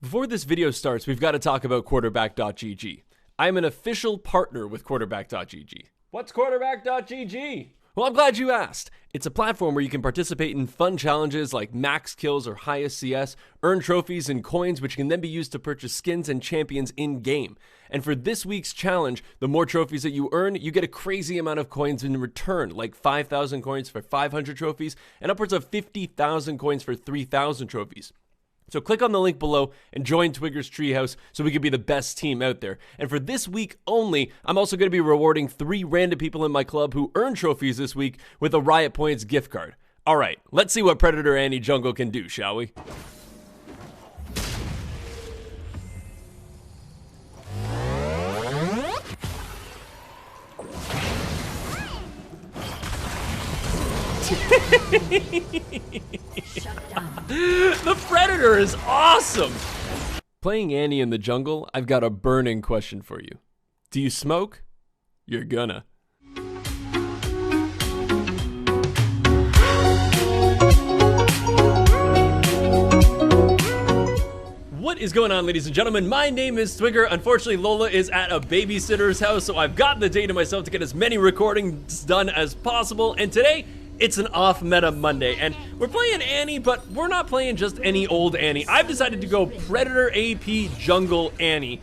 Before this video starts, we've got to talk about quarterback.gg. I'm an official partner with quarterback.gg. What's quarterback.gg? Well, I'm glad you asked. It's a platform where you can participate in fun challenges like max kills or highest CS, earn trophies and coins which can then be used to purchase skins and champions in-game. And for this week's challenge, the more trophies that you earn, you get a crazy amount of coins in return, like 5,000 coins for 500 trophies and upwards of 50,000 coins for 3,000 trophies. So click on the link below and join Twigger's Treehouse so we can be the best team out there. And for this week only, I'm also going to be rewarding 3 random people in my club who earn trophies this week with a Riot Points gift card. Alright, let's see what Predator Annie Jungle can do, shall we? The Predator is awesome! Playing Annie in the jungle, I've got a burning question for you. Do you smoke? You're gonna. What is going on, ladies and gentlemen? My name is Twigger. Unfortunately, Lola is at a babysitter's house, so I've got the day to myself to get as many recordings done as possible, and today, it's an off-meta Monday, and we're playing Annie, but we're not playing just any old Annie. I've decided to go Predator AP Jungle Annie,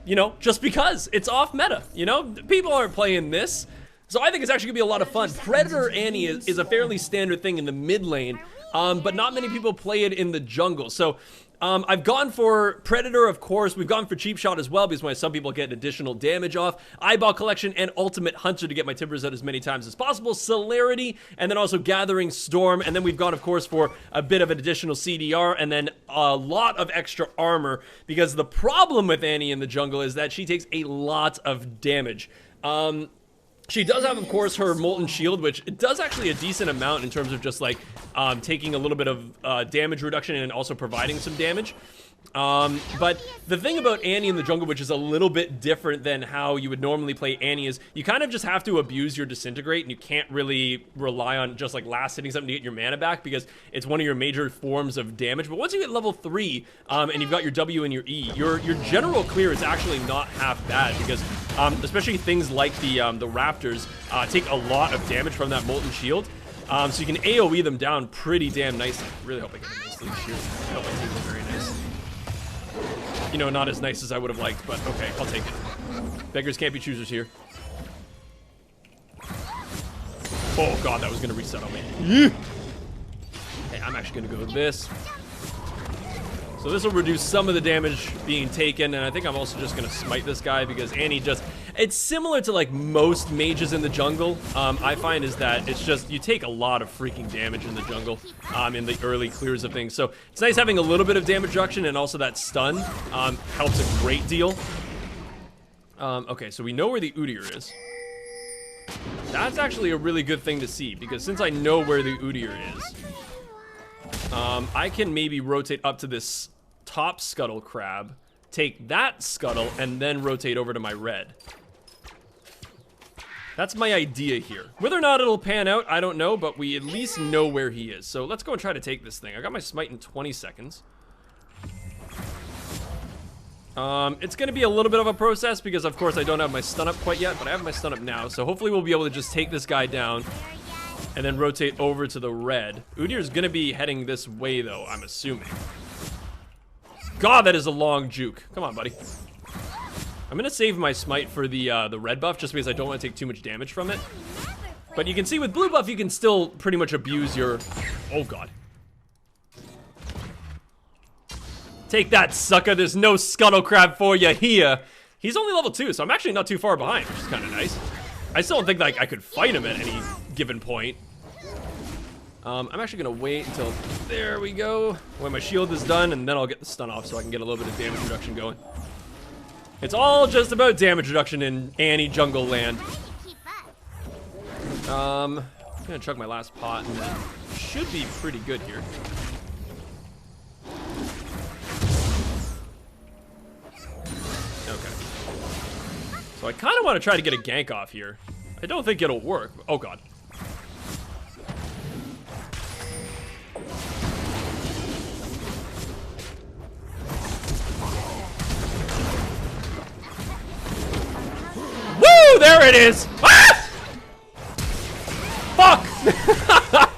you know, just because it's off-meta, you know? People aren't playing this, so I think it's actually gonna be a lot of fun. Predator Annie is a fairly standard thing in the mid lane, but not many people play it in the jungle, so I've gone for Predator, of course. We've gone for Cheap Shot as well because some people get additional damage off. Eyeball Collection and Ultimate Hunter to get my timbers out as many times as possible. Celerity, and then also Gathering Storm. And then we've gone, of course, for a bit of an additional CDR and then a lot of extra armor because the problem with Annie in the jungle is that she takes a lot of damage. She does have, of course, her Molten Shield, which it does actually a decent amount in terms of just like taking a little bit of damage reduction and also providing some damage. But the thing about Annie in the jungle, which is a little bit different than how you would normally play Annie, is you kind of just have to abuse your Disintegrate, and you can't really rely on just like last hitting something to get your mana back because it's one of your major forms of damage. But once you get level 3 and you've got your W and your E, your general clear is actually not half bad because especially things like the Raptors take a lot of damage from that Molten Shield. So you can AoE them down pretty damn nicely. I really hope I get a nice little shield. I hope I do very nice. You know, not as nice as I would have liked, but okay, I'll take it. Beggars can't be choosers here. Oh god, that was gonna reset on me. Okay, I'm actually gonna go with this. So this will reduce some of the damage being taken, and I think I'm also just gonna smite this guy because Annie just, it's similar to like most mages in the jungle, I find is that it's just, you take a lot of freaking damage in the jungle in the early clears of things. So it's nice having a little bit of damage reduction, and also that stun helps a great deal. Okay, so we know where the Udyr is. That's actually a really good thing to see, because since I know where the Udyr is, I can maybe rotate up to this top scuttle crab, take that scuttle, and then rotate over to my red. That's my idea here. Whether or not it'll pan out, I don't know, but we at least know where he is. So let's go and try to take this thing. I got my smite in 20 seconds. It's gonna be a little bit of a process because of course I don't have my stun up quite yet, but I have my stun up now. So hopefully we'll be able to just take this guy down and then rotate over to the red. Udyr's gonna be heading this way though, I'm assuming. God, that is a long juke. Come on, buddy. I'm gonna save my smite for the red buff just because I don't want to take too much damage from it. But you can see with blue buff, you can still pretty much abuse your... Oh god. Take that, sucker. There's no scuttle crab for you here. He's only level 2, so I'm actually not too far behind, which is kind of nice. I still don't think like I could fight him at any given point. I'm actually gonna wait until there we go when my shield is done, and then I'll get the stun off so I can get a little bit of damage reduction going. It's all just about damage reduction in Annie Jungle Land. I'm gonna chuck my last pot, and then should be pretty good here. Okay. So I kind of want to try to get a gank off here. I don't think it'll work. Oh god. There it is! Ah! Fuck!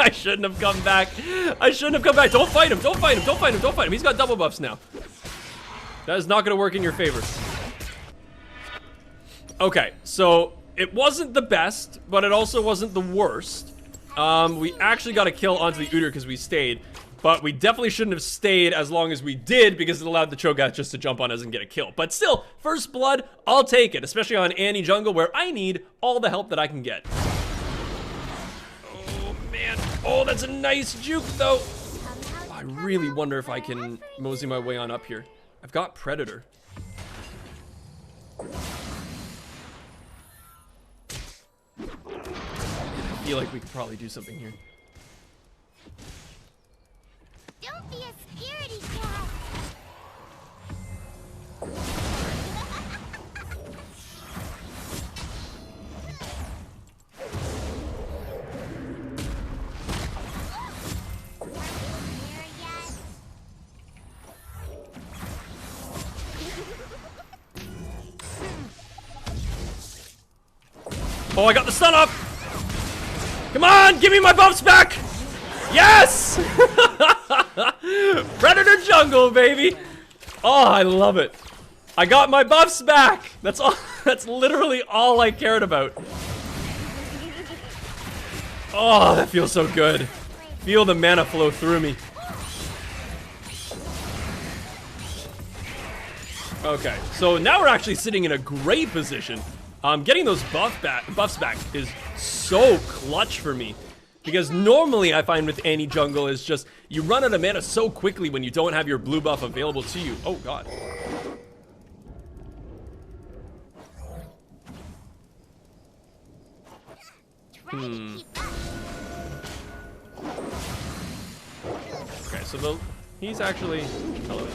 I shouldn't have come back. I shouldn't have come back. Don't fight him. Don't fight him. Don't fight him. Don't fight him. He's got double buffs now. That is not going to work in your favor. Okay, so it wasn't the best, but it also wasn't the worst. We actually got a kill onto the Udyr because we stayed. But we definitely shouldn't have stayed as long as we did because it allowed the Cho'Gath just to jump on us and get a kill. But still, first blood, I'll take it, especially on Annie jungle where I need all the help that I can get. Oh, man. Oh, that's a nice juke, though. Oh, I really wonder if I can mosey my way on up here. I've got Predator. I feel like we could probably do something here. Don't be a scaredy cat. Oh, I got the stun up! Come on, give me my buffs back! Yes! Predator jungle, baby! Oh, I love it. I got my buffs back! That's all. That's literally all I cared about. Oh, that feels so good. Feel the mana flow through me. Okay, so now we're actually sitting in a great position. Getting those buffs back is so clutch for me. Because normally I find with Annie jungle is just, you run out of mana so quickly when you don't have your blue buff available to you. Oh god. Okay, so he's actually... Hello.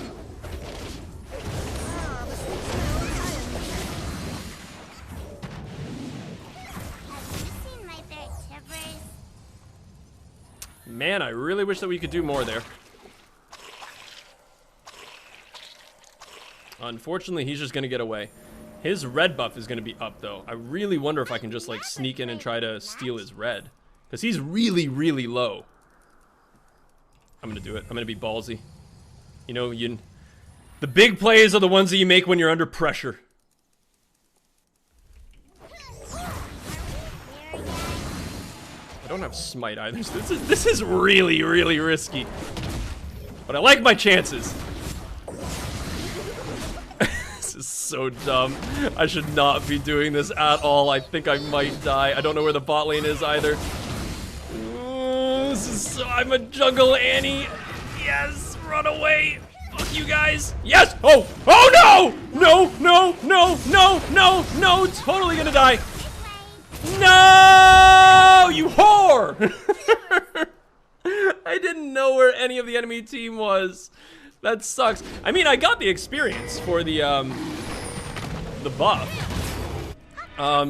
Man, I really wish that we could do more there. Unfortunately, he's just gonna get away. His red buff is gonna be up, though. I really wonder if I can just, like, sneak in and try to steal his red. Because he's really, really low. I'm gonna do it. I'm gonna be ballsy. You know, the big plays are the ones that you make when you're under pressure. I don't have smite either. This is really, really risky. But I like my chances. This is so dumb. I should not be doing this at all. I think I might die. I don't know where the bot lane is either. This is so... I'm a jungle Annie. Yes, run away. Fuck you guys. Yes. Oh. Oh no. No. No. No. No. No. No. Totally gonna die. No, you whore! I didn't know where any of the enemy team was. That sucks. I mean, I got the experience for the buff.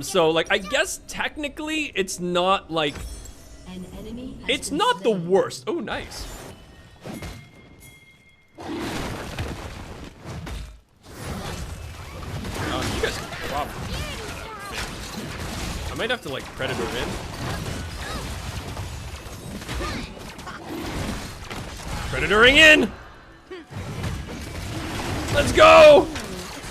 So like, I guess technically it's not like, it's not the worst. Oh, nice. You guys probably. I might have to, like, Predator in. Predatoring in! Let's go!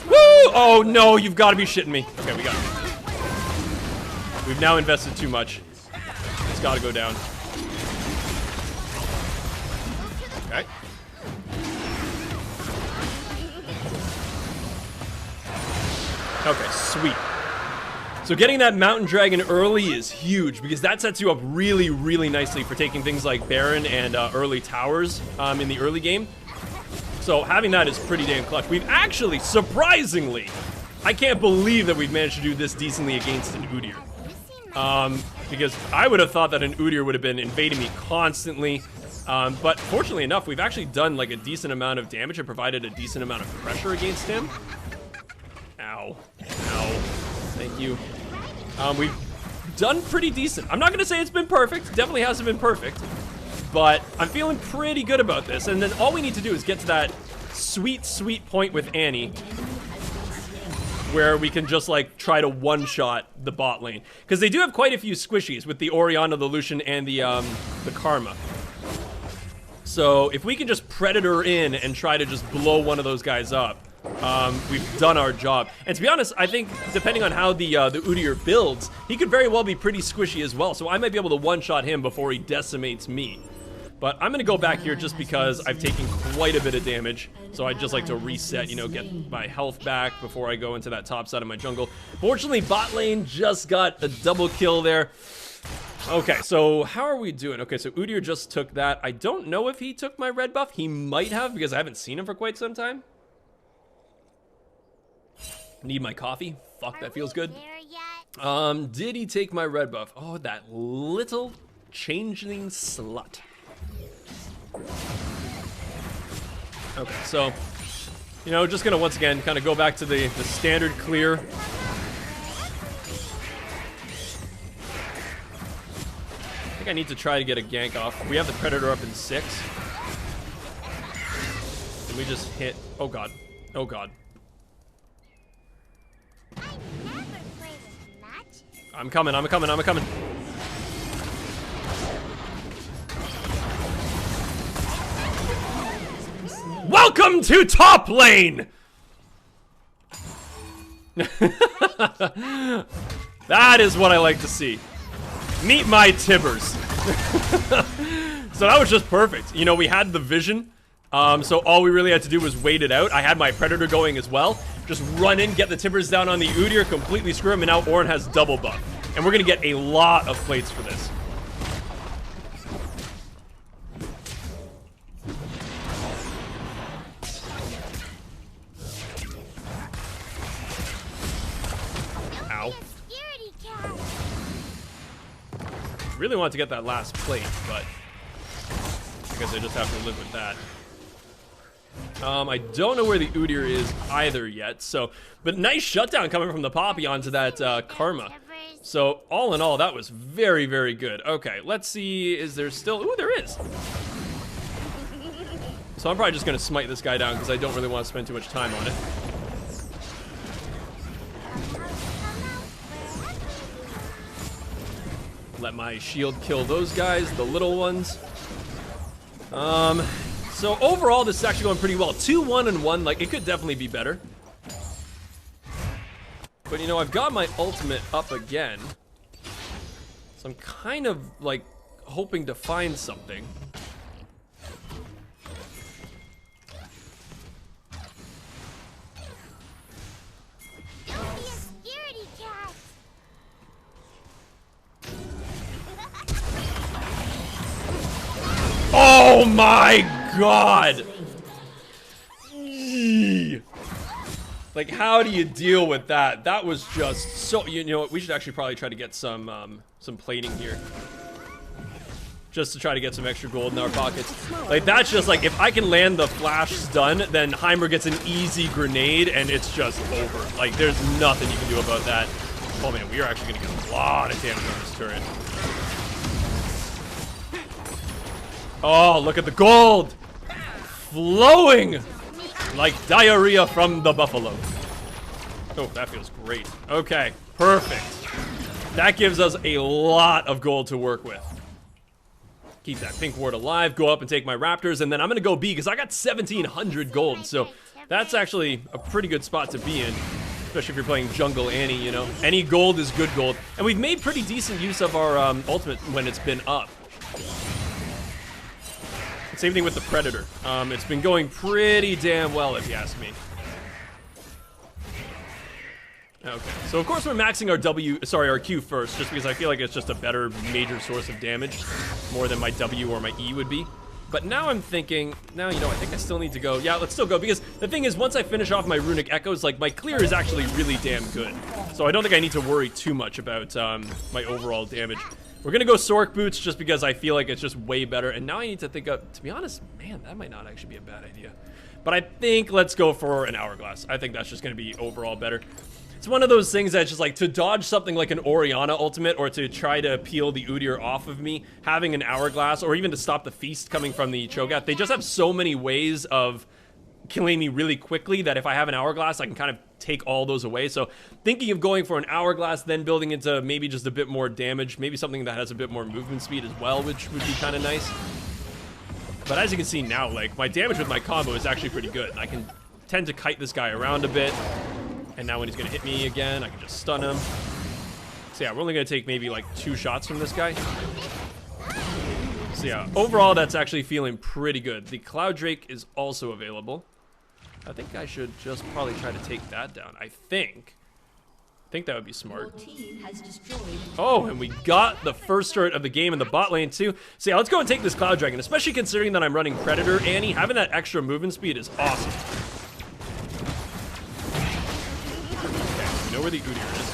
Woo! Oh, no, you've got to be shitting me. Okay, we got it. We've now invested too much. It's got to go down. Okay. Okay, sweet. So getting that Mountain Dragon early is huge because that sets you up really, really nicely for taking things like Baron and early towers in the early game. So having that is pretty damn clutch. We've actually, surprisingly, I can't believe that we've managed to do this decently against an Udyr. Because I would have thought that an Udyr would have been invading me constantly. But fortunately enough, we've actually done like a decent amount of damage and provided a decent amount of pressure against him. Ow. Ow. Thank you. We've done pretty decent. I'm not gonna say it's been perfect. Definitely hasn't been perfect. But I'm feeling pretty good about this. And then all we need to do is get to that sweet, sweet point with Annie. where we can just like try to one-shot the bot lane. Because they do have quite a few squishies with the Orianna, the Lucian, and the Karma. So if we can just Predator in and try to just blow one of those guys up, we've done our job. And to be honest, I think depending on how the Udyr builds, he could very well be pretty squishy as well. So I might be able to one-shot him before he decimates me. But I'm going to go back here just because I've taken quite a bit of damage. So I'd just like to reset, you know, get my health back before I go into that top side of my jungle. Fortunately, bot lane just got a double kill there. Okay, so how are we doing? Okay, so Udyr just took that. I don't know if he took my red buff. He might have because I haven't seen him for quite some time. Need my coffee. Fuck, that feels good. Did he take my red buff? Oh, that little changeling slut. Okay, so, you know, just gonna once again kind of go back to the standard clear. I think I need to try to get a gank off. We have the Predator up in 6. And we just hit, oh god, oh god. I'm coming, I'm coming, I'm coming. Welcome to top lane! That is what I like to see. Meet my Tibbers. So that was just perfect. You know, we had the vision. So all we really had to do was wait it out. I had my Predator going as well. Just run in, get the Tibbers down on the Udyr, completely screw him, and now Ornn has double buff. And we're gonna get a lot of plates for this. Ow. Really want to get that last plate, but I guess I just have to live with that. I don't know where the Udyr is either yet, so, but nice shutdown coming from the Poppy onto that Karma. So all in all, that was very, very good. Okay, let's see, is there still, ooh, there is. So I'm probably just gonna smite this guy down because I don't really want to spend too much time on it. Let my shield kill those guys, the little ones. So overall, this is actually going pretty well. 2-1-1, like, it could definitely be better. But, you know, I've got my ultimate up again. So I'm kind of, like, hoping to find something. Don't be a scaredy cat. Oh my god! Eee. Like, how do you deal with that? That was just so, you know what, we should actually probably try to get some plating here. Just to try to get some extra gold in our pockets. Like, that's just like, if I can land the flash stun, then Heimer gets an easy grenade and it's just over. Like, there's nothing you can do about that. Oh man, we are actually gonna get a lot of damage on this turret. Oh, look at the gold! Flowing! Like diarrhea from the buffalo. Oh, that feels great. Okay, perfect. That gives us a lot of gold to work with. Keep that pink ward alive, go up and take my raptors, and then I'm gonna go B because I got 1,700 gold, so that's actually a pretty good spot to be in. Especially if you're playing jungle Annie, you know. Any gold is good gold. And we've made pretty decent use of our ultimate when it's been up. Same thing with the Predator. It's been going pretty damn well, if you ask me. Okay, so of course we're maxing our Q first, just because I feel like it's just a better major source of damage, more than my W or my E would be. But now I'm thinking, now, you know, I think I still need to go. Yeah, let's still go, because the thing is, once I finish off my Runic Echoes, like, my clear is actually really damn good. So I don't think I need to worry too much about my overall damage. We're gonna go Sork Boots just because I feel like it's just way better. And now I need to think of, to be honest, man, that might not actually be a bad idea. But I think let's go for an Hourglass. I think that's just gonna be overall better. It's one of those things that's just like, to dodge something like an Orianna ultimate or to try to peel the Udyr off of me, having an Hourglass, or even to stop the feast coming from the Cho'Gath, they just have so many ways of killing me really quickly that if I have an hourglass, I can kind of take all those away. So thinking of going for an hourglass, then building into maybe just a bit more damage, maybe something that has a bit more movement speed as well, which would be kind of nice. But as you can see now, like, my damage with my combo is actually pretty good. I can tend to kite this guy around a bit. And now when he's gonna hit me again, I can just stun him. So yeah, we're only gonna take maybe like 2 shots from this guy. So yeah, overall that's actually feeling pretty good. The Cloud Drake is also available. I think I should just probably try to take that down. I think that would be smart. Oh, and we got the first turret of the game in the bot lane too. So yeah, let's go and take this Cloud Dragon, especially considering that I'm running Predator. Annie, having that extra movement speed is awesome. Okay, we know where the Udyr is.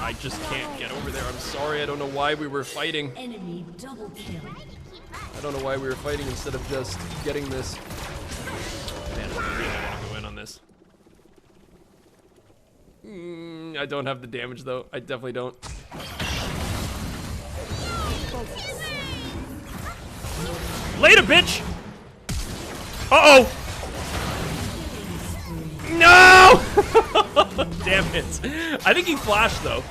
I just can't get over there. I'm sorry. I don't know why we were fighting. Enemy double kill. I don't know why we were fighting instead of just getting this. Man, I really want to go in on this. I don't have the damage though. I definitely don't. Later, bitch! Uh-oh! No! Damn it. I think he flashed though.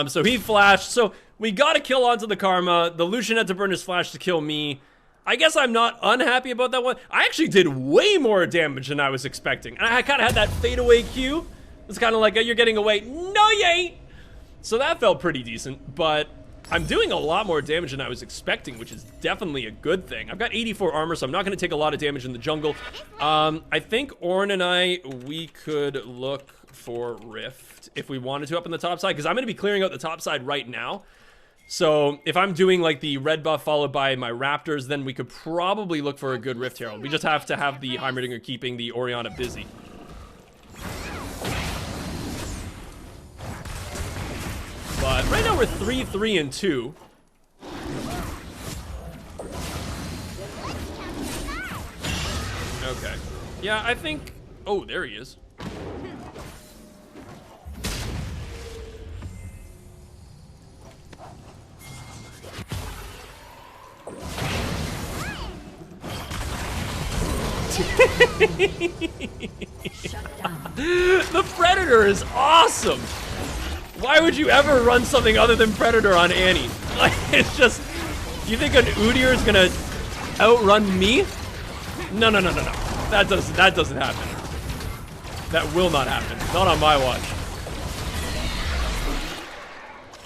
So he flashed. So we got a kill onto the Karma. The Lucian had to burn his flash to kill me. I guess I'm not unhappy about that one. I actually did way more damage than I was expecting. And I kind of had that fadeaway Q. It's kind of like, you're getting away. No, you ain't. So that felt pretty decent. But I'm doing a lot more damage than I was expecting, which is definitely a good thing. I've got 84 armor, so I'm not going to take a lot of damage in the jungle. I think Ornn and we could look for Rift if we wanted to up on the top side, because I'm going to be clearing out the top side right now. So if I'm doing like the red buff followed by my Raptors, then we could probably look for a good Rift Herald. We just have to have the Heimerdinger keeping the Orianna busy. But right now we're 3-3-2. Okay. Yeah, I think... Oh, there he is. The Predator is awesome! Why would you ever run something other than Predator on Annie? Like, it's just... You think an Udyr is gonna outrun me? No. That doesn't happen. That will not happen. Not on my watch.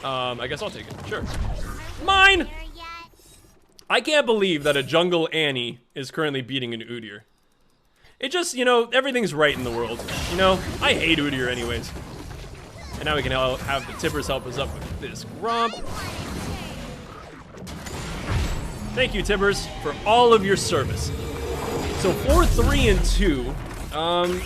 I guess I'll take it. Sure. Mine! I can't believe that a jungle Annie is currently beating an Udyr. It just, you know, everything's right in the world. You know, I hate Udyr anyways. And now we can have the Tippers help us up with this Gromp. Thank you, Tippers, for all of your service. So 4-3-2.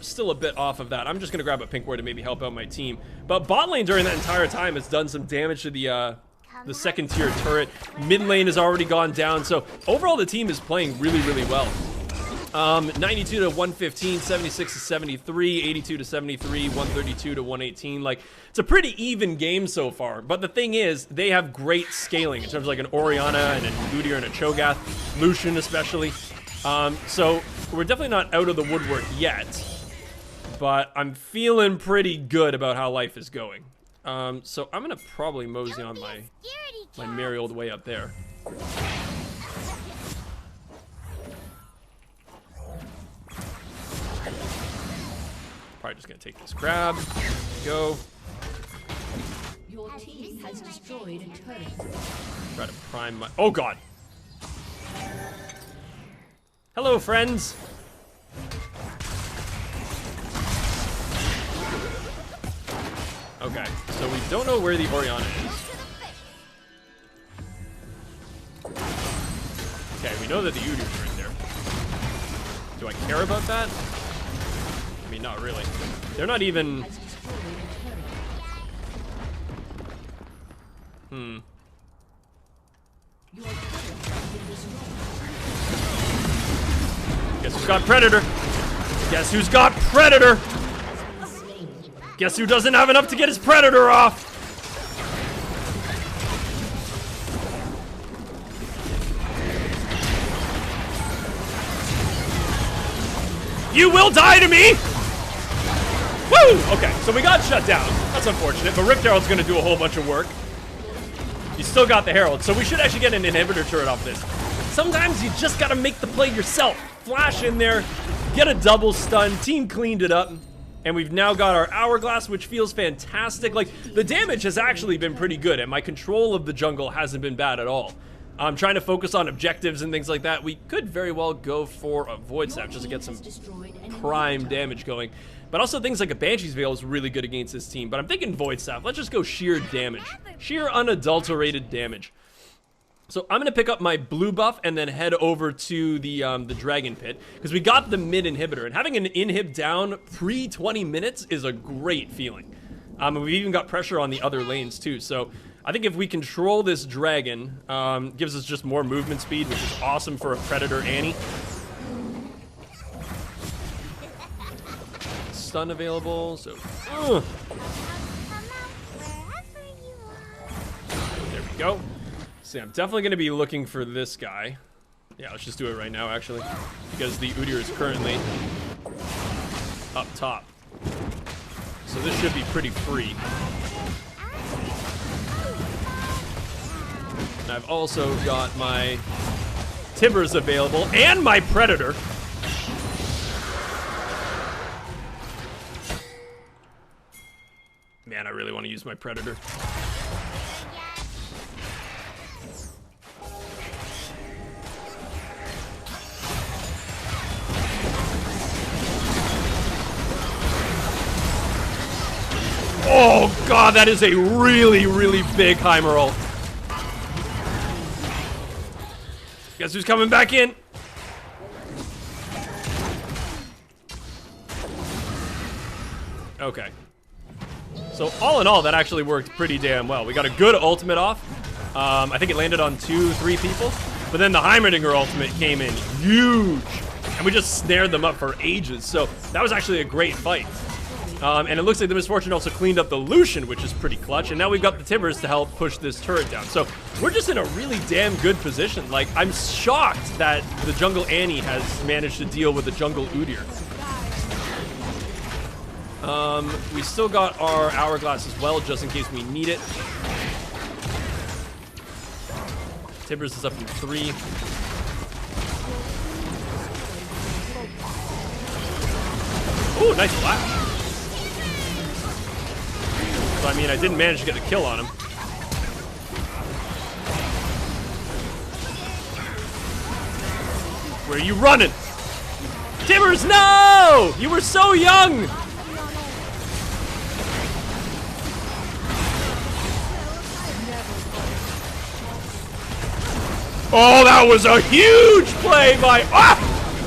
Still a bit off of that. I'm just gonna grab a pink ward to maybe help out my team. But bot lane during that entire time has done some damage to the second tier turret. Mid lane has already gone down. So overall, the team is playing really, really well. 92 to 115, 76 to 73, 82 to 73, 132 to 118. Like, it's a pretty even game so far. But the thing is, they have great scaling in terms of like an Orianna and an Udyr and a Cho'Gath, Lucian especially. So we're definitely not out of the woodwork yet, but I'm feeling pretty good about how life is going. So I'm gonna probably mosey on my merry old way up there. Probably just gonna take this grab. Go. Your team has destroyed a turret. Try to prime my... Oh god. Hello, friends. Okay, so we don't know where the Orianna is. Okay, we know that the Udyr's right there. Do I care about that? I mean, not really. They're not even... Guess who's got Predator? Guess who's got Predator? Guess who doesn't have enough to get his Predator off? You will die to me! Woo! Okay, so we got shut down. That's unfortunate, but Rift Herald's gonna do a whole bunch of work. You still got the Herald, so we should actually get an inhibitor turret off this. Sometimes you just gotta make the play yourself. Flash in there, get a double stun, team cleaned it up, and we've now got our Hourglass, which feels fantastic. Like, the damage has actually been pretty good, and my control of the jungle hasn't been bad at all. I'm trying to focus on objectives and things like that. We could very well go for a Void Staff just to get some prime damage going. But also things like a Banshee's Veil is really good against this team. But I'm thinking Void Staff. Let's just go sheer damage. Sheer unadulterated damage. So I'm going to pick up my blue buff and then head over to the Dragon Pit. Because we got the mid inhibitor. And having an inhib down pre-20 minutes is a great feeling. We've even got pressure on the other lanes too. So I think if we control this dragon, gives us just more movement speed, which is awesome for a Predator Annie. Stun available, so there we go. See, I'm definitely going to be looking for this guy. Yeah, let's just do it right now, actually, because the Udyr is currently up top. So this should be pretty free. And I've also got my Tibbers available and my Predator. Man, I really want to use my Predator. Oh god, that is a really, really big Heimer ult. Guess who's coming back in? Okay. So all in all, that actually worked pretty damn well. We got a good ultimate off. I think it landed on 2-3 people. But then the Heimerdinger ultimate came in huge. And we just snared them up for ages. So that was actually a great fight. And it looks like the Misfortune also cleaned up the Lucian, which is pretty clutch. And now we've got the Tibbers to help push this turret down. So we're just in a really damn good position. Like, I'm shocked that the Jungle Annie has managed to deal with the Jungle Udyr. We still got our Hourglass as well, just in case we need it. Tibbers is up in 3. Ooh, nice flash. So, I mean, I didn't manage to get a kill on him. Where are you running? Tibbers, no! You were so young! Oh, that was a huge play by... Ah!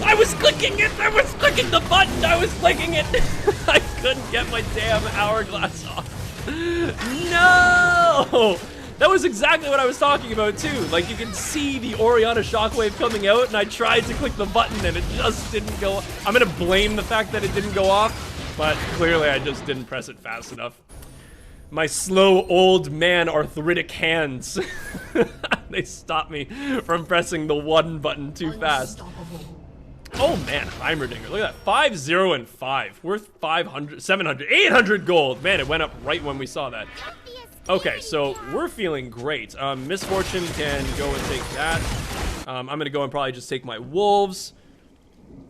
I was clicking it! I was clicking the button! I was clicking it! I couldn't get my damn Hourglass off. No! That was exactly what I was talking about, too. Like, you can see the Orianna Shockwave coming out, and I tried to click the button, and it just didn't go... I'm gonna blame the fact that it didn't go off, but clearly I just didn't press it fast enough. My slow old man arthritic hands. They stopped me from pressing the one button too fast. Oh man, Heimerdinger. Look at that. 5-0 and 5. Worth 500, 700, 800 gold. Man, it went up right when we saw that. Okay, so we're feeling great. Misfortune can go and take that. I'm going to go and probably just take my Wolves.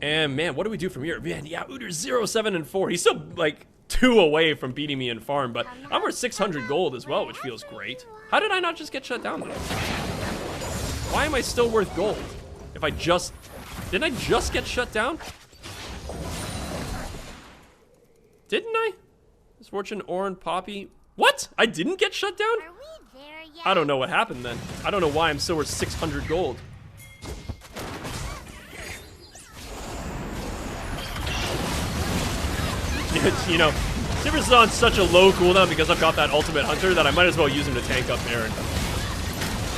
And man, what do we do from here? Man, yeah, Udyr 0-7 and 4. He's still like 2 away from beating me in farm, but I'm worth 600 gold as well, which feels great. How did I not just get shut down though? Why am I still worth gold? If I just... Didn't I just get shut down? Didn't I? Misfortune, Orin, Poppy. What? I didn't get shut down? Are we there yet? I don't know what happened then. I don't know why I'm still worth 600 gold. You know, Tibbers is on such a low cooldown because I've got that ultimate hunter that I might as well use him to tank up Baron.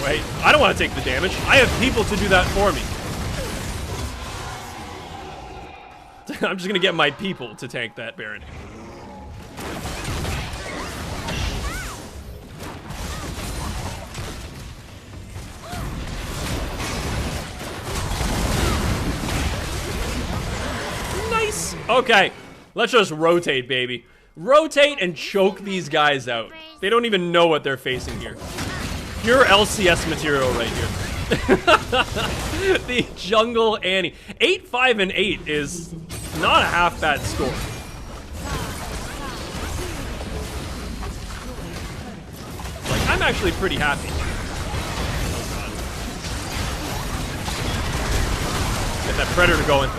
Wait, I don't want to take the damage. I have people to do that for me. I'm just gonna get my people to tank that Baron. Okay, let's just rotate, baby. Rotate and choke these guys out. They don't even know what they're facing here. Pure LCS material right here. The jungle Annie. 8, 5, and 8 is not a half bad score. Like, I'm actually pretty happy. Get that Predator going.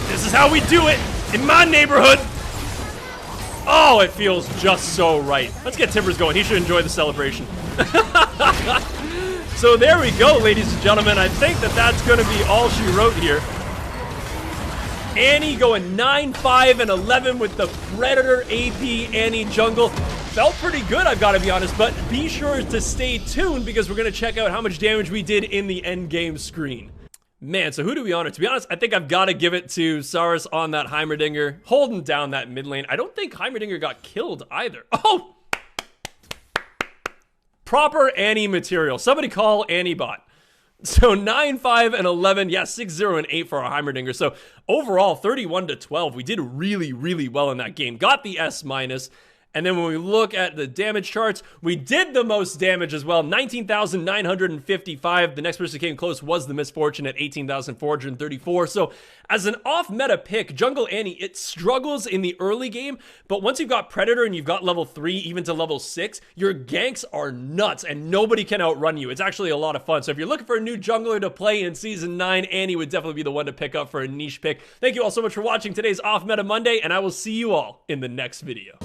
This is how we do it in my neighborhood. Oh, it feels just so right. Let's get Timbers going. He should enjoy the celebration. So there we go, ladies and gentlemen. I think that that's going to be all she wrote here. Annie going 9, 5, and 11 with the Predator AP Annie jungle. Felt pretty good, I've got to be honest, but be sure to stay tuned because we're going to check out how much damage we did in the end game screen. Man, so who do we honor? To be honest, I think I've got to give it to Saurus on that Heimerdinger, holding down that mid lane. I don't think Heimerdinger got killed either. Oh! Proper Annie material. Somebody call Annie bot. So 9, 5, and 11. Yeah, 6, 0, and 8 for our Heimerdinger. So overall, 31 to 12. We did really, really well in that game. Got the S-. And then when we look at the damage charts, we did the most damage as well, 19,955. The next person who came close was the Misfortune at 18,434. So as an off-meta pick, Jungle Annie, it struggles in the early game, but once you've got Predator and you've got level 3, even to level 6, your ganks are nuts and nobody can outrun you. It's actually a lot of fun. So if you're looking for a new jungler to play in Season 9, Annie would definitely be the one to pick up for a niche pick. Thank you all so much for watching today's Off-Meta Monday, and I will see you all in the next video.